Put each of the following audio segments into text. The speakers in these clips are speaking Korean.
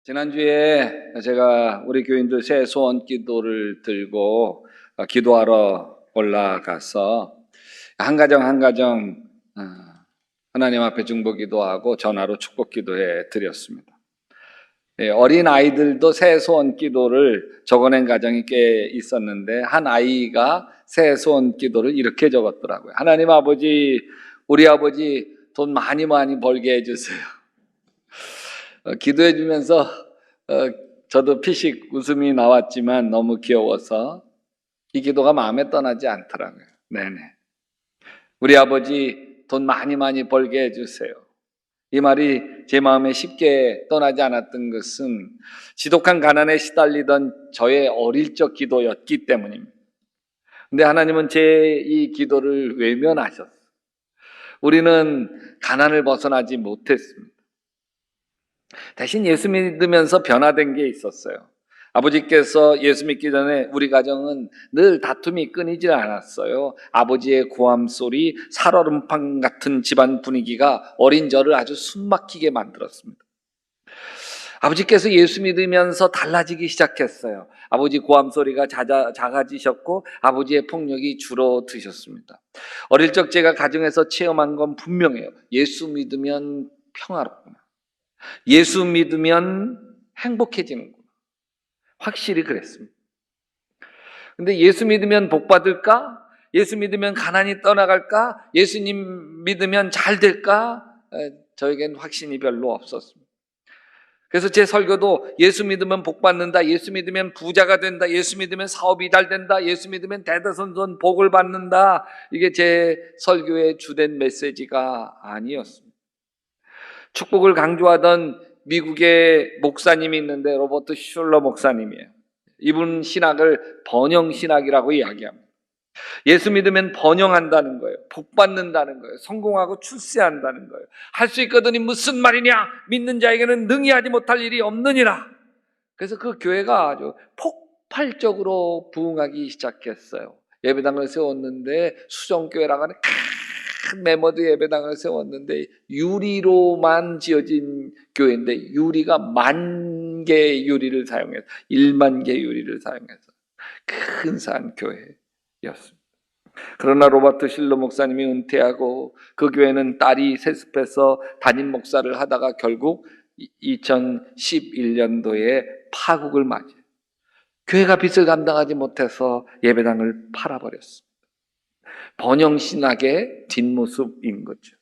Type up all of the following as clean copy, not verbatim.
지난주에 제가 우리 교인들 새 소원 기도를 들고 기도하러 올라가서 한 가정 하나님 앞에 중보 기도하고 전화로 축복 기도해 드렸습니다. 어린 아이들도 새 소원 기도를 적어낸 가정이 꽤 있었는데 한 아이가 새 소원 기도를 이렇게 적었더라고요. 하나님 아버지, 우리 아버지 돈 많이 벌게 해주세요. 기도해 주면서 저도 피식 웃음이 나왔지만 너무 귀여워서 이 기도가 마음에 떠나지 않더라고요. 네네. 우리 아버지 돈 많이 벌게 해주세요. 이 말이 제 마음에 쉽게 떠나지 않았던 것은 지독한 가난에 시달리던 저의 어릴 적 기도였기 때문입니다. 근데 하나님은 제 이 기도를 외면하셨어요. 우리는 가난을 벗어나지 못했습니다. 대신 예수 믿으면서 변화된 게 있었어요. 아버지께서 예수 믿기 전에 우리 가정은 늘 다툼이 끊이질 않았어요. 아버지의 고함 소리, 살얼음판 같은 집안 분위기가 어린 저를 아주 숨막히게 만들었습니다. 아버지께서 예수 믿으면서 달라지기 시작했어요. 아버지 고함 소리가 작아지셨고 아버지의 폭력이 줄어드셨습니다. 어릴 적 제가 가정에서 체험한 건 분명해요. 예수 믿으면 평화롭구나. 예수 믿으면 행복해지는구나. 확실히 그랬습니다. 근데 예수 믿으면 복 받을까? 예수 믿으면 가난이 떠나갈까? 예수님 믿으면 잘 될까? 저에겐 확신이 별로 없었습니다. 그래서 제 설교도 예수 믿으면 복 받는다, 예수 믿으면 부자가 된다, 예수 믿으면 사업이 잘 된다, 예수 믿으면 대대손손 복을 받는다, 이게 제 설교의 주된 메시지가 아니었습니다. 축복을 강조하던 미국의 목사님이 있는데 로버트 슐러 목사님이에요. 이분 신학을 번영신학이라고 이야기합니다. 예수 믿으면 번영한다는 거예요. 복 받는다는 거예요. 성공하고 출세한다는 거예요. 할 수 있거든이 무슨 말이냐? 믿는 자에게는 능히 하지 못할 일이 없느니라. 그래서 그 교회가 아주 폭발적으로 부흥하기 시작했어요. 예배당을 세웠는데 수정교회라고 하는 큰 메모드 예배당을 세웠는데 유리로만 지어진 교회인데 유리가 10,000개의 유리를 사용해서 10,000개 유리를 사용해서 근사한 교회였습니다. 그러나 로버트 실러 목사님이 은퇴하고 그 교회는 딸이 세습해서 담임 목사를 하다가 결국 2011년도에 파국을 맞이해요. 교회가 빚을 감당하지 못해서 예배당을 팔아버렸습니다. 번영신학의 뒷모습인 거죠.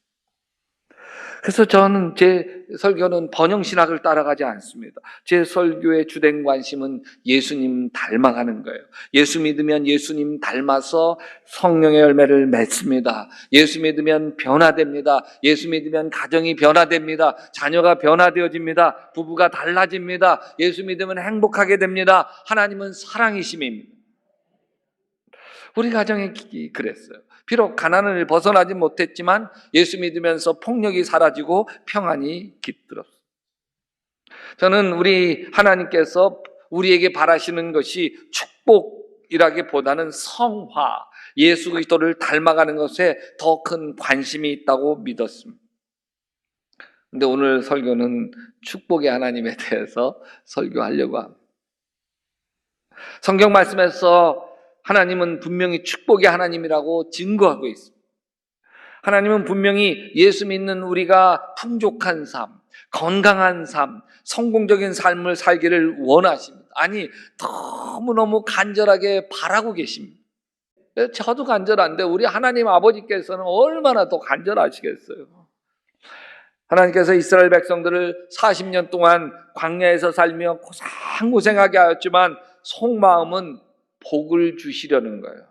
그래서 저는 제 설교는 번영신학을 따라가지 않습니다. 제 설교의 주된 관심은 예수님 닮아가는 거예요. 예수 믿으면 예수님 닮아서 성령의 열매를 맺습니다. 예수 믿으면 변화됩니다. 예수 믿으면 가정이 변화됩니다. 자녀가 변화되어집니다. 부부가 달라집니다. 예수 믿으면 행복하게 됩니다. 하나님은 사랑이심입니다. 우리 가정이 그랬어요. 비록 가난을 벗어나지 못했지만 예수 믿으면서 폭력이 사라지고 평안이 깃들었어요. 저는 우리 하나님께서 우리에게 바라시는 것이 축복이라기보다는 성화, 예수 그리스도를 닮아가는 것에 더 큰 관심이 있다고 믿었습니다. 근데 오늘 설교는 축복의 하나님에 대해서 설교하려고 합니다. 성경 말씀에서 하나님은 분명히 축복의 하나님이라고 증거하고 있습니다. 하나님은 분명히 예수 믿는 우리가 풍족한 삶, 건강한 삶, 성공적인 삶을 살기를 원하십니다. 아니, 너무너무 간절하게 바라고 계십니다. 저도 간절한데 우리 하나님 아버지께서는 얼마나 더 간절하시겠어요. 하나님께서 이스라엘 백성들을 40년 동안 광야에서 살며 고생하게 하였지만 속마음은 복을 주시려는 거예요.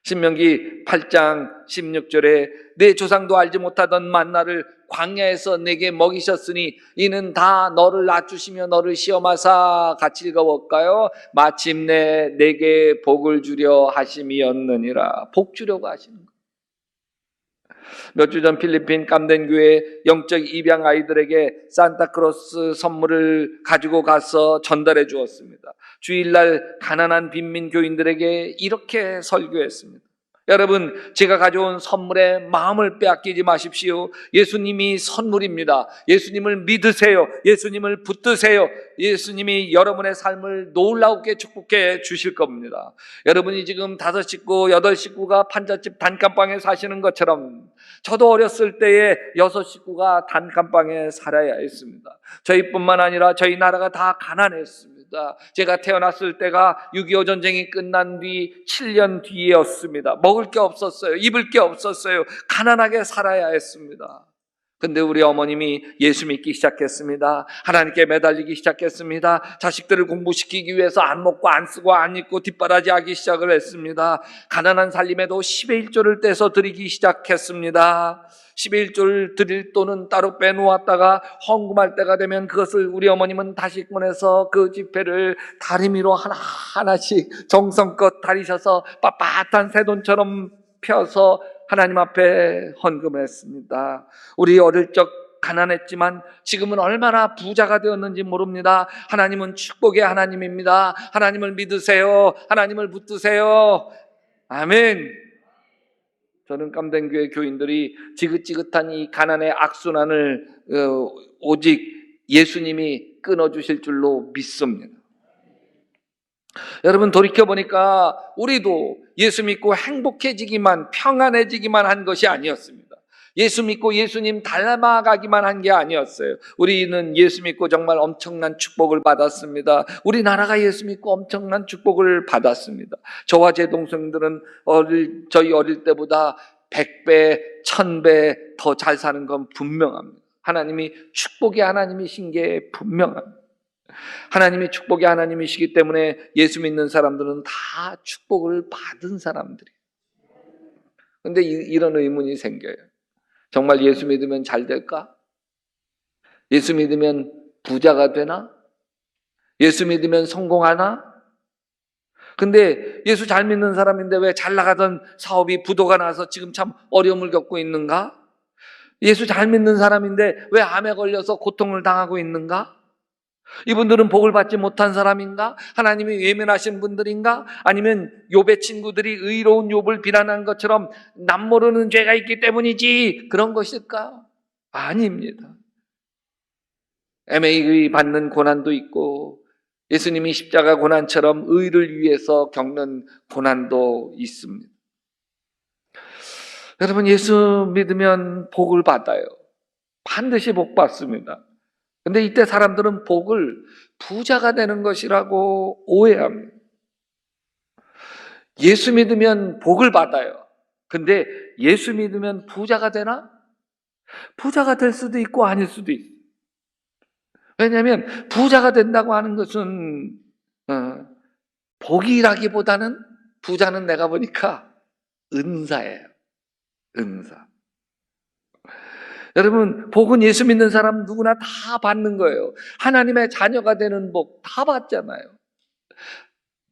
신명기 8장 16절에 내 조상도 알지 못하던 만나를 광야에서 내게 먹이셨으니 이는 다 너를 낮추시며 너를 시험하사 같이 읽어볼까요? 마침내 내게 복을 주려 하심이었느니라. 복 주려고 하시는 거예요. 몇 주 전 필리핀 감된 교회 영적 입양 아이들에게 산타크로스 선물을 가지고 가서 전달해 주었습니다. 주일날 가난한 빈민 교인들에게 이렇게 설교했습니다. 여러분, 제가 가져온 선물에 마음을 빼앗기지 마십시오. 예수님이 선물입니다. 예수님을 믿으세요. 예수님을 붙드세요. 예수님이 여러분의 삶을 놀랍게 축복해 주실 겁니다. 여러분이 지금 5식구, 8식구가 판잣집 단칸방에 사시는 것처럼 저도 어렸을 때에 6식구가 단칸방에 살아야 했습니다. 저희뿐만 아니라 저희 나라가 다 가난했습니다. 제가 태어났을 때가 6.25 전쟁이 끝난 뒤 7년 뒤였습니다. 먹을 게 없었어요. 입을 게 없었어요. 가난하게 살아야 했습니다. 근데 우리 어머님이 예수 믿기 시작했습니다. 하나님께 매달리기 시작했습니다. 자식들을 공부시키기 위해서 안 먹고 안 쓰고 안 입고 뒷바라지하기 시작을 했습니다. 가난한 살림에도 10의 1조를 떼서 드리기 시작했습니다. 10의 1조를 드릴 돈은 따로 빼놓았다가 헌금할 때가 되면 그것을 우리 어머님은 다시 꺼내서 그 지폐를 다리미로 하나씩 정성껏 다리셔서 빳빳한 새 돈처럼 펴서 하나님 앞에 헌금했습니다. 우리 어릴 적 가난했지만 지금은 얼마나 부자가 되었는지 모릅니다. 하나님은 축복의 하나님입니다. 하나님을 믿으세요. 하나님을 붙드세요. 아멘. 저는 깜댕교회 교인들이 지긋지긋한 이 가난의 악순환을 오직 예수님이 끊어주실 줄로 믿습니다. 여러분, 돌이켜보니까 우리도 예수 믿고 행복해지기만, 평안해지기만 한 것이 아니었습니다. 예수 믿고 예수님 닮아가기만 한 게 아니었어요. 우리는 예수 믿고 정말 엄청난 축복을 받았습니다. 우리나라가 예수 믿고 엄청난 축복을 받았습니다. 저와 제 동생들은 저희 어릴 때보다 100배, 1000배 더 잘 사는 건 분명합니다. 하나님이 축복의 하나님이신 게 분명합니다. 하나님이 축복의 하나님이시기 때문에 예수 믿는 사람들은 다 축복을 받은 사람들이에요. 그런데 이런 의문이 생겨요. 정말 예수 믿으면 잘 될까? 예수 믿으면 부자가 되나? 예수 믿으면 성공하나? 근데 예수 잘 믿는 사람인데 왜 잘 나가던 사업이 부도가 나서 지금 참 어려움을 겪고 있는가? 예수 잘 믿는 사람인데 왜 암에 걸려서 고통을 당하고 있는가? 이분들은 복을 받지 못한 사람인가? 하나님이 외면하신 분들인가? 아니면 욥의 친구들이 의로운 욥을 비난한 것처럼 남 모르는 죄가 있기 때문이지 그런 것일까? 아닙니다. MA 받는 고난도 있고 예수님이 십자가 고난처럼 의를 위해서 겪는 고난도 있습니다. 여러분, 예수 믿으면 복을 받아요. 반드시 복 받습니다. 근데 이때 사람들은 복을 부자가 되는 것이라고 오해합니다. 예수 믿으면 복을 받아요. 근데 예수 믿으면 부자가 되나? 부자가 될 수도 있고 아닐 수도 있어요. 왜냐하면 부자가 된다고 하는 것은 복이라기보다는 부자는 내가 보니까 은사예요. 은사. 여러분, 복은 예수 믿는 사람 누구나 다 받는 거예요. 하나님의 자녀가 되는 복 다 받잖아요.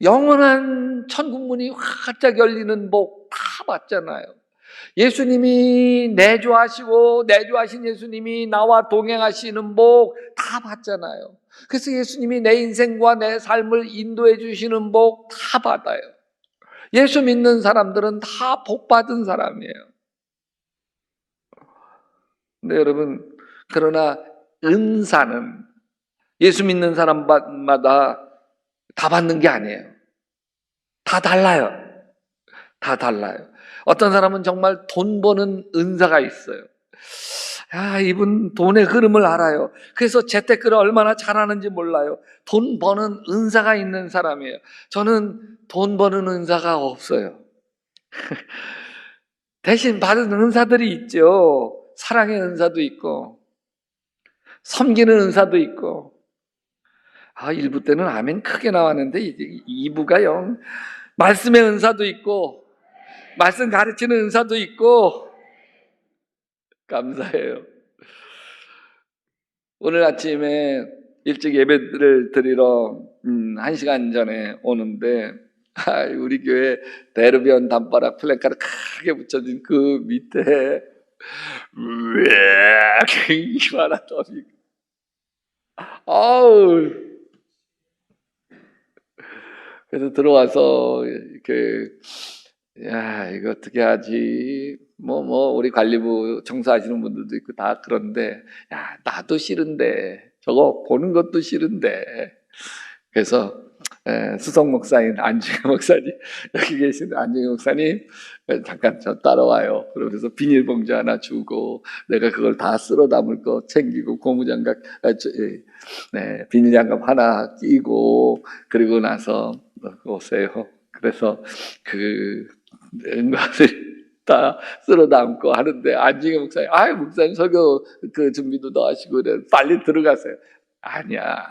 영원한 천국문이 활짝 열리는 복 다 받잖아요. 예수님이 내주하시고 내주하신 예수님이 나와 동행하시는 복 다 받잖아요. 그래서 예수님이 내 인생과 내 삶을 인도해 주시는 복 다 받아요. 예수 믿는 사람들은 다 복 받은 사람이에요. 근데 여러분, 그러나 은사는 예수 믿는 사람마다 다 받는 게 아니에요. 다 달라요. 다 달라요. 어떤 사람은 정말 돈 버는 은사가 있어요. 이분 돈의 흐름을 알아요. 그래서 재테크를 얼마나 잘하는지 몰라요. 돈 버는 은사가 있는 사람이에요. 저는 돈 버는 은사가 없어요. 대신 받은 은사들이 있죠. 사랑의 은사도 있고 섬기는 은사도 있고. 1부 때는 아멘 크게 나왔는데 이제 2부가 영 말씀의 은사도 있고 말씀 가르치는 은사도 있고. 감사해요. 오늘 아침에 일찍 예배를 드리러 1시간 전에 오는데 우리 교회 대르변 단바닥 플래카드 크게 붙여진 그 밑에 이만한 더비. 그래서 들어와서 이렇게 야, 이거 어떻게 하지? 우리 관리부 청소하시는 분들도 있고 다 그런데, 야, 나도 싫은데, 저거 보는 것도 싫은데. 그래서, 수석 목사인 안중희 목사님, 여기 계신 안중희 목사님, 잠깐 저 따라와요. 그러면서 비닐봉지 하나 주고, 내가 그걸 다 쓸어 담을 거 챙기고, 고무장갑, 비닐장갑 하나 끼고, 그리고 나서, 오세요. 그래서 것을 다 쓸어 담고 하는데 안중희 목사님, 목사님 설교 그 준비도 더 하시고 빨리 들어가세요. 아니야, 야,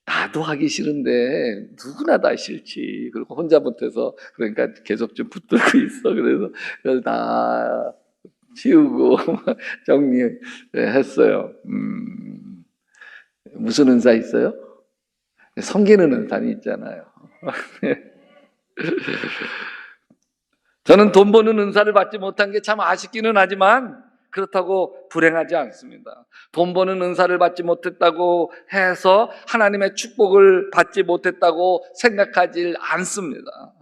나도 하기 싫은데 누구나 다 싫지. 그리고 혼자 못해서 그러니까 계속 좀 붙들고 있어. 그래서 그걸 다 치우고 정리했어요. 무슨 은사 있어요? 섬기는 은사는 있잖아요. 저는 돈 버는 은사를 받지 못한 게 참 아쉽기는 하지만 그렇다고 불행하지 않습니다. 돈 버는 은사를 받지 못했다고 해서 하나님의 축복을 받지 못했다고 생각하지 않습니다.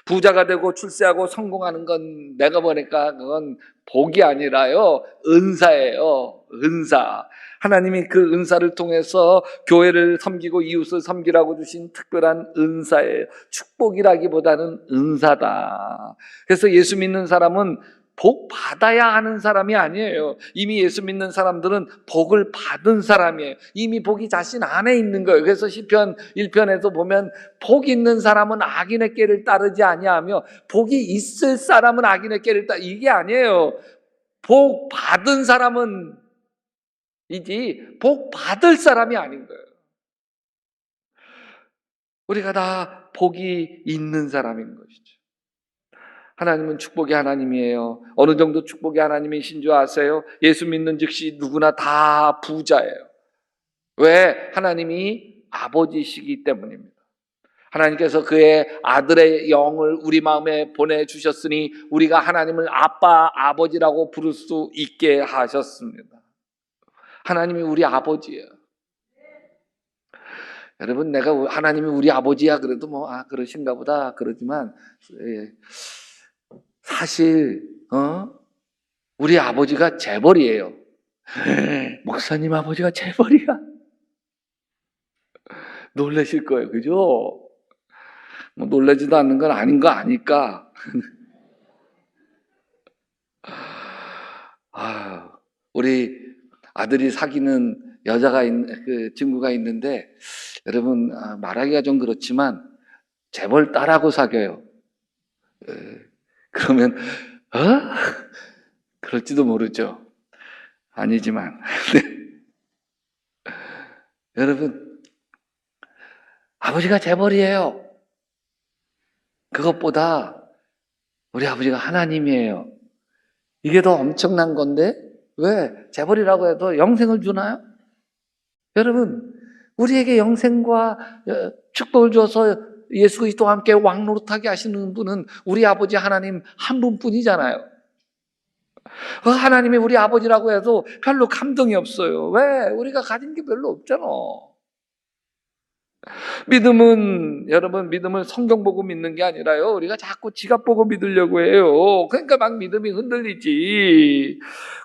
부자가 되고 출세하고 성공하는 건 내가 보니까 그건 복이 아니라요, 은사예요. 은사. 하나님이 그 은사를 통해서 교회를 섬기고 이웃을 섬기라고 주신 특별한 은사예요. 축복이라기보다는 은사다. 그래서 예수 믿는 사람은 복 받아야 하는 사람이 아니에요. 이미 예수 믿는 사람들은 복을 받은 사람이에요. 이미 복이 자신 안에 있는 거예요. 그래서 시편 1편에서 보면 복 있는 사람은 악인의 길을 따르지 아니하며 복이 있을 사람은 악인의 길을 따르, 이게 아니에요. 복 받은 사람은 이지 복 받을 사람이 아닌 거예요. 우리가 다 복이 있는 사람인 것이죠. 하나님은 축복의 하나님이에요. 어느 정도 축복의 하나님이신 줄 아세요? 예수 믿는 즉시 누구나 다 부자예요. 왜? 하나님이 아버지시기 때문입니다. 하나님께서 그의 아들의 영을 우리 마음에 보내주셨으니 우리가 하나님을 아빠, 아버지라고 부를 수 있게 하셨습니다. 하나님이 우리 아버지예요. 여러분, 내가 하나님이 우리 아버지야 그래도 그러신가 보다 그러지만 사실 우리 아버지가 재벌이에요. 목사님 아버지가 재벌이야? 놀라실 거예요. 그죠? 놀라지도 않는 건 아닌 거 아니까. 우리 아들이 사귀는 여자가 그 친구가 있는데 여러분, 말하기가 좀 그렇지만 재벌 딸하고 사귀어요. 그러면 그럴지도 모르죠. 아니지만 여러분, 아버지가 재벌이에요. 그것보다 우리 아버지가 하나님이에요. 이게 더 엄청난 건데 왜? 재벌이라고 해도 영생을 주나요? 여러분, 우리에게 영생과 축복을 줘서 예수 그리스도와 함께 왕노릇하게 하시는 분은 우리 아버지 하나님 한 분뿐이잖아요. 그 하나님이 우리 아버지라고 해도 별로 감동이 없어요. 왜? 우리가 가진 게 별로 없잖아. 믿음은, 여러분, 믿음은 성경 보고 믿는 게 아니라요, 우리가 자꾸 지갑 보고 믿으려고 해요. 그러니까 막 믿음이 흔들리지.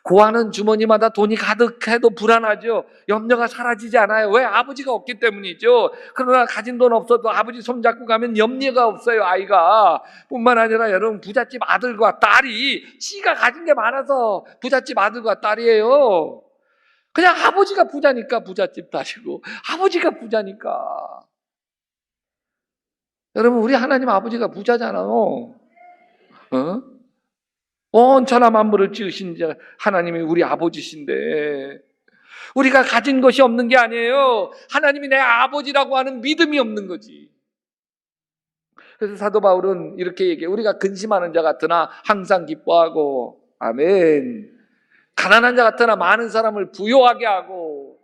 구하는 주머니마다 돈이 가득해도 불안하죠. 염려가 사라지지 않아요. 왜? 아버지가 없기 때문이죠. 그러나 가진 돈 없어도 아버지 손잡고 가면 염려가 없어요, 아이가. 뿐만 아니라 여러분, 부잣집 아들과 딸이 지가 가진 게 많아서 부잣집 아들과 딸이에요. 그냥 아버지가 부자니까 부잣집 딸이고 아버지가 부자니까. 여러분, 우리 하나님 아버지가 부자잖아요. 온 천하 만물을 지으신 하나님이 우리 아버지신데 우리가 가진 것이 없는 게 아니에요. 하나님이 내 아버지라고 하는 믿음이 없는 거지. 그래서 사도 바울은 이렇게 얘기해요. 우리가 근심하는 자 같으나 항상 기뻐하고, 아멘. 가난한 자 같으나 많은 사람을 부요하게 하고,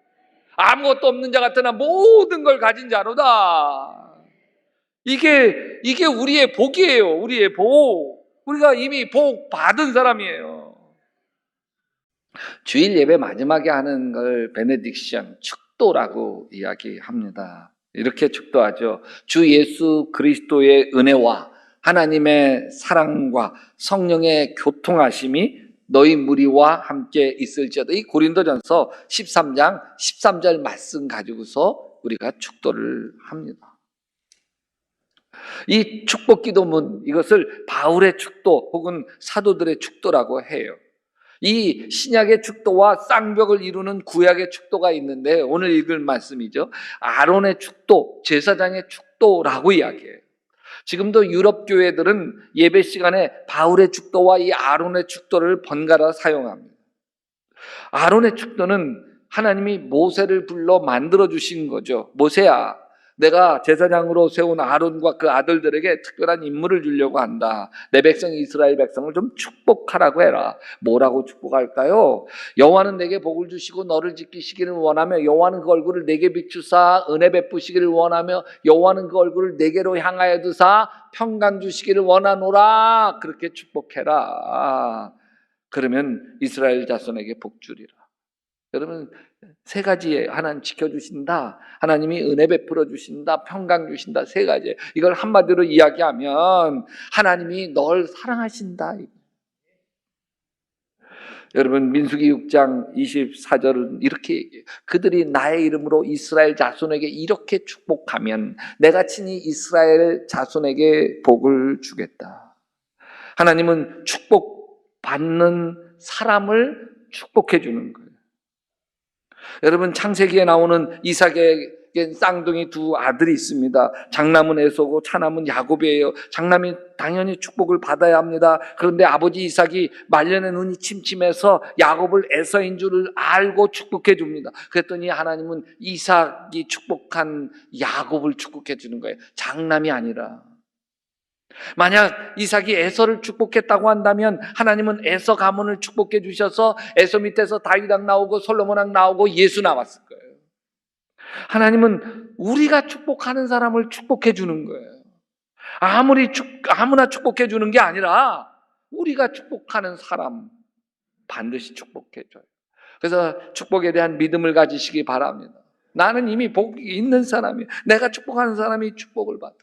아무것도 없는 자 같으나 모든 걸 가진 자로다. 이게 우리의 복이에요. 우리의 복. 우리가 이미 복 받은 사람이에요. 주일 예배 마지막에 하는 걸 베네딕션, 축도라고 이야기합니다. 이렇게 축도하죠. 주 예수 그리스도의 은혜와 하나님의 사랑과 성령의 교통하심이 너희 무리와 함께 있을지어다. 이 고린도전서 13장 13절 말씀 가지고서 우리가 축도를 합니다. 이 축복 기도문, 이것을 바울의 축도 혹은 사도들의 축도라고 해요. 이 신약의 축도와 쌍벽을 이루는 구약의 축도가 있는데 오늘 읽을 말씀이죠. 아론의 축도, 제사장의 축도라고 이야기해요. 지금도 유럽 교회들은 예배 시간에 바울의 축도와 이 아론의 축도를 번갈아 사용합니다. 아론의 축도는 하나님이 모세를 불러 만들어 주신 거죠. 모세야, 내가 제사장으로 세운 아론과 그 아들들에게 특별한 임무를 주려고 한다. 내 백성 이스라엘 백성을 좀 축복하라고 해라. 뭐라고 축복할까요? 여호와는 내게 복을 주시고 너를 지키시기를 원하며 여호와는 그 얼굴을 내게 비추사 은혜 베푸시기를 원하며 여호와는 그 얼굴을 내게로 향하여 두사 평강 주시기를 원하노라. 그렇게 축복해라. 그러면 이스라엘 자손에게 복 주리라. 여러분, 세 가지에 하나님 지켜주신다, 하나님이 은혜 베풀어 주신다, 평강 주신다. 세 가지. 이걸 한마디로 이야기하면 하나님이 널 사랑하신다. 여러분, 민수기 6장 24절은 이렇게 얘기해요. 그들이 나의 이름으로 이스라엘 자손에게 이렇게 축복하면 내가 친히 이스라엘 자손에게 복을 주겠다. 하나님은 축복받는 사람을 축복해 주는 거예요. 여러분, 창세기에 나오는 이삭에겐 쌍둥이 두 아들이 있습니다. 장남은 에서고 차남은 야곱이에요. 장남이 당연히 축복을 받아야 합니다. 그런데 아버지 이삭이 말년에 눈이 침침해서 야곱을 에서인 줄을 알고 축복해 줍니다. 그랬더니 하나님은 이삭이 축복한 야곱을 축복해 주는 거예요. 장남이 아니라. 만약 이삭이 에서를 축복했다고 한다면 하나님은 에서 가문을 축복해 주셔서 에서 밑에서 다윗왕 나오고 솔로몬왕 나오고 예수 나왔을 거예요. 하나님은 우리가 축복하는 사람을 축복해 주는 거예요. 아무나 축복해 주는 게 아니라 우리가 축복하는 사람 반드시 축복해 줘요. 그래서 축복에 대한 믿음을 가지시기 바랍니다. 나는 이미 복이 있는 사람이에요. 내가 축복하는 사람이 축복을 받아요.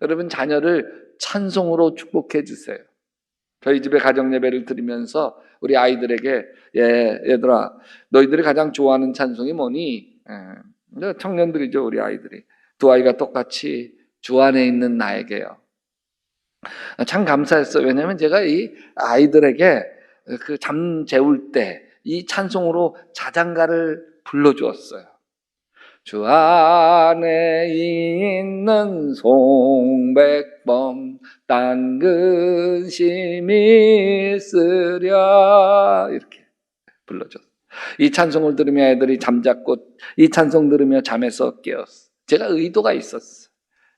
여러분, 자녀를 찬송으로 축복해 주세요. 저희 집에 가정 예배를 드리면서 우리 아이들에게 얘들아, 너희들이 가장 좋아하는 찬송이 뭐니? 청년들이죠, 우리 아이들이. 두 아이가 똑같이 주 안에 있는 나에게요. 참 감사했어요. 왜냐하면 제가 이 아이들에게 그 잠 재울 때 이 찬송으로 자장가를 불러주었어요. 주 안에 있는 송백범 딴 근심이 있으랴, 이렇게 불러줬어요. 이 찬송을 들으며 애들이 잠잤고 이 찬송 들으며 잠에서 깨었어요. 제가 의도가 있었어요.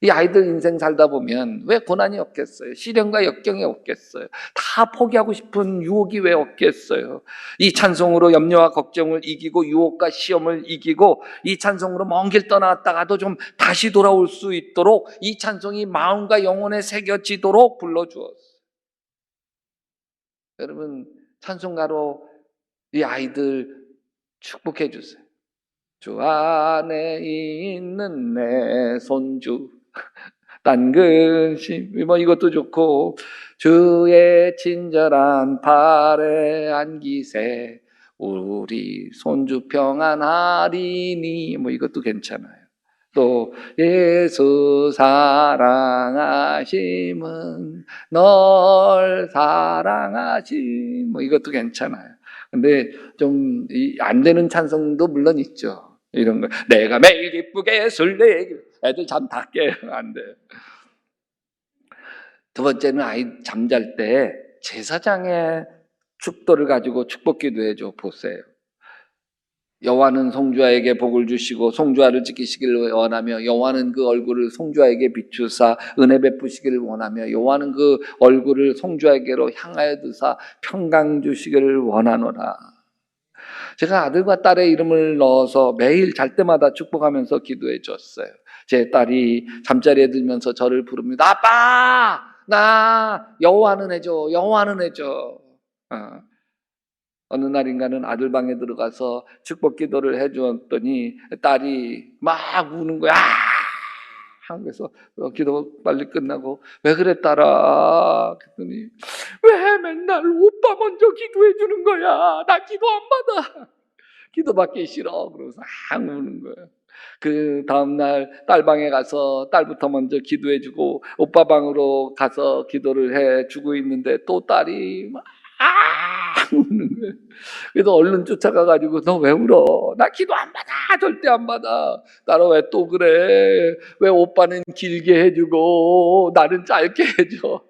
이 아이들 인생 살다 보면 왜 고난이 없겠어요? 시련과 역경이 없겠어요? 다 포기하고 싶은 유혹이 왜 없겠어요? 이 찬송으로 염려와 걱정을 이기고 유혹과 시험을 이기고 이 찬송으로 먼 길 떠나갔다가도 좀 다시 돌아올 수 있도록 이 찬송이 마음과 영혼에 새겨지도록 불러주었어요. 여러분, 찬송가로 이 아이들 축복해 주세요. 주 안에 있는 내 손주 딴 근심, 이것도 좋고 주의 친절한 팔에 안기세 우리 손주 평안하리니, 이것도 괜찮아요. 또 예수 사랑하심은 널 사랑하심, 이것도 괜찮아요. 근데 좀 안 되는 찬송도 물론 있죠. 이런 거, 내가 매일 기쁘게 술래, 애들 잠 다 깨요. 안 돼요. 두 번째는 아이 잠잘 때 제사장의 축도를 가지고 축복 기도해줘 보세요. 여호와는 송주아에게 복을 주시고 송주아를 지키시기를 원하며 여호와는 그 얼굴을 송주아에게 비추사 은혜 베푸시기를 원하며 여호와는 그 얼굴을 송주아에게로 향하여 두사 평강 주시기를 원하노라. 제가 아들과 딸의 이름을 넣어서 매일 잘 때마다 축복하면서 기도해 줬어요. 제 딸이 잠자리에 들면서 저를 부릅니다. 아빠, 나 여호와는 해줘, 여호와는 해줘. 어느 날인가는 아들 방에 들어가서 축복 기도를 해주었더니 딸이 막 우는 거야. 그래서 기도 빨리 끝나고 왜 그래 딸아? 그랬더니 왜 맨날 오빠 먼저 기도해 주는 거야? 나 기도 안 받아. 기도받기 싫어. 그러면서 우는 거예요. 그 다음날 딸 방에 가서 딸부터 먼저 기도해주고 오빠 방으로 가서 기도를 해주고 있는데 또 딸이 막 우는 거예요. 그래서 얼른 쫓아가가지고 너 왜 울어? 나 기도 안 받아. 절대 안 받아. 딸아 왜 또 그래? 왜 오빠는 길게 해주고 나는 짧게 해줘?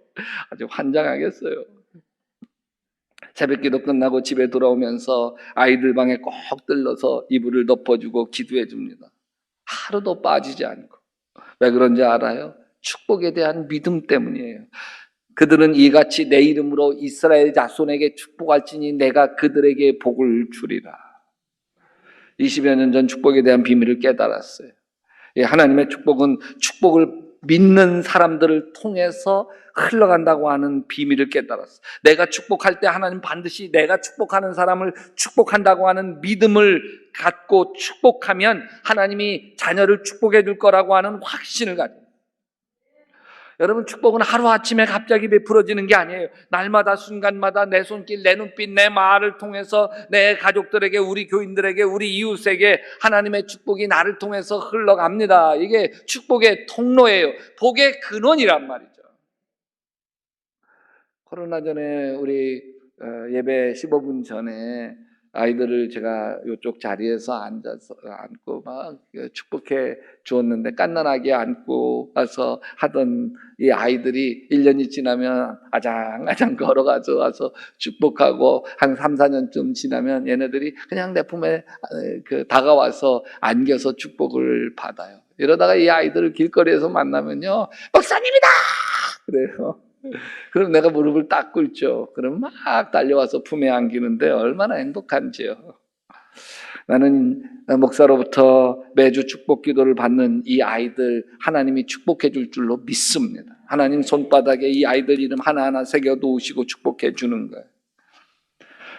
아주 환장하겠어요. 새벽기도 끝나고 집에 돌아오면서 아이들 방에 꼭 들러서 이불을 덮어주고 기도해 줍니다. 하루도 빠지지 않고. 왜 그런지 알아요? 축복에 대한 믿음 때문이에요. 그들은 이같이 내 이름으로 이스라엘 자손에게 축복할지니 내가 그들에게 복을 주리라. 20여 년 전 축복에 대한 비밀을 깨달았어요. 하나님의 축복은 축복을 믿는 사람들을 통해서 흘러간다고 하는 비밀을 깨달았어요. 내가 축복할 때 하나님 반드시 내가 축복하는 사람을 축복한다고 하는 믿음을 갖고 축복하면 하나님이 자녀를 축복해 줄 거라고 하는 확신을 가져요. 여러분 축복은 하루아침에 갑자기 베풀어지는 게 아니에요. 날마다 순간마다 내 손길, 내 눈빛, 내 말을 통해서 내 가족들에게, 우리 교인들에게, 우리 이웃에게 하나님의 축복이 나를 통해서 흘러갑니다. 이게 축복의 통로예요. 복의 근원이란 말이죠. 코로나 전에 우리 예배 15분 전에 아이들을 제가 이쪽 자리에서 안고 막 축복해 주었는데 깐난하게 안고 와서 하던 이 아이들이 1년이 지나면 아장아장 걸어가서 와서 축복하고 한 3, 4년쯤 지나면 얘네들이 그냥 내 품에 다가와서 안겨서 축복을 받아요. 이러다가 이 아이들을 길거리에서 만나면요, 목사님이다! 그래요. 그럼 내가 무릎을 딱 꿇죠. 그럼 막 달려와서 품에 안기는데 얼마나 행복한지요. 나는 목사로부터 매주 축복 기도를 받는 이 아이들 하나님이 축복해 줄 줄로 믿습니다. 하나님 손바닥에 이 아이들 이름 하나하나 새겨 놓으시고 축복해 주는 거예요.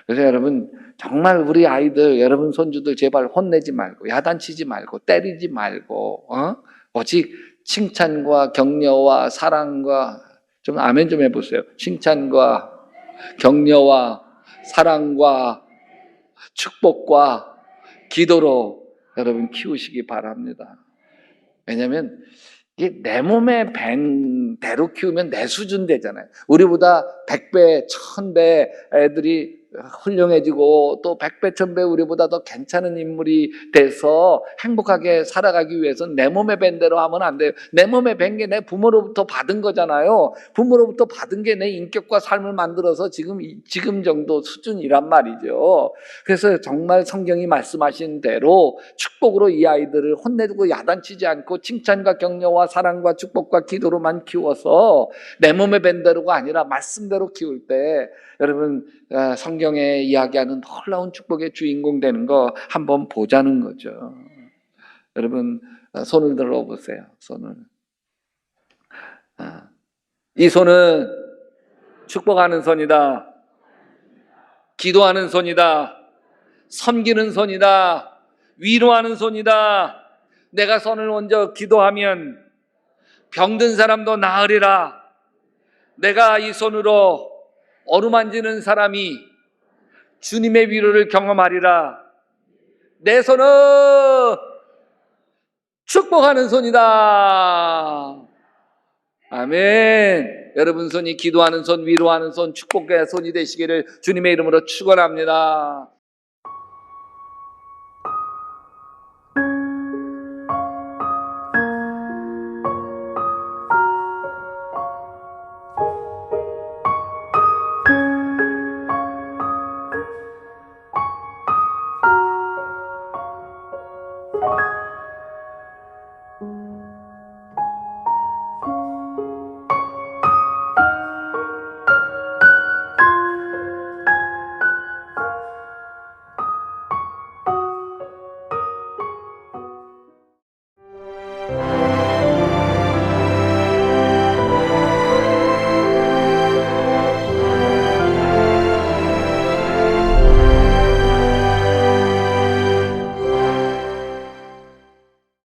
그래서 여러분 정말 우리 아이들, 여러분 손주들 제발 혼내지 말고 야단치지 말고 때리지 말고 오직 칭찬과 격려와 사랑과 좀 아멘 좀 해보세요. 칭찬과 격려와 사랑과 축복과 기도로 여러분 키우시기 바랍니다. 왜냐하면 이게 내 몸에 밴 대로 키우면 내 수준 되잖아요. 우리보다 100배, 1000배 애들이 훌륭해지고 또 100배, 1000배 우리보다 더 괜찮은 인물이 돼서 행복하게 살아가기 위해서는 내 몸에 밴 대로 하면 안 돼요. 내 몸에 밴 게 내 부모로부터 받은 거잖아요. 부모로부터 받은 게 내 인격과 삶을 만들어서 지금 정도 수준이란 말이죠. 그래서 정말 성경이 말씀하신 대로 축복으로 이 아이들을 혼내주고 야단치지 않고 칭찬과 격려와 사랑과 축복과 기도로만 키워서 내 몸에 밴 대로가 아니라 말씀대로 키울 때 여러분 성경에 이야기하는 놀라운 축복의 주인공 되는 거 한번 보자는 거죠. 여러분 손을 들어보세요. 손을. 이 손은 축복하는 손이다. 기도하는 손이다. 섬기는 손이다. 위로하는 손이다. 내가 손을 먼저 기도하면 병든 사람도 나으리라. 내가 이 손으로 어루만지는 사람이 주님의 위로를 경험하리라. 내 손은 축복하는 손이다. 아멘. 여러분 손이 기도하는 손, 위로하는 손, 축복의 손이 되시기를 주님의 이름으로 축원합니다.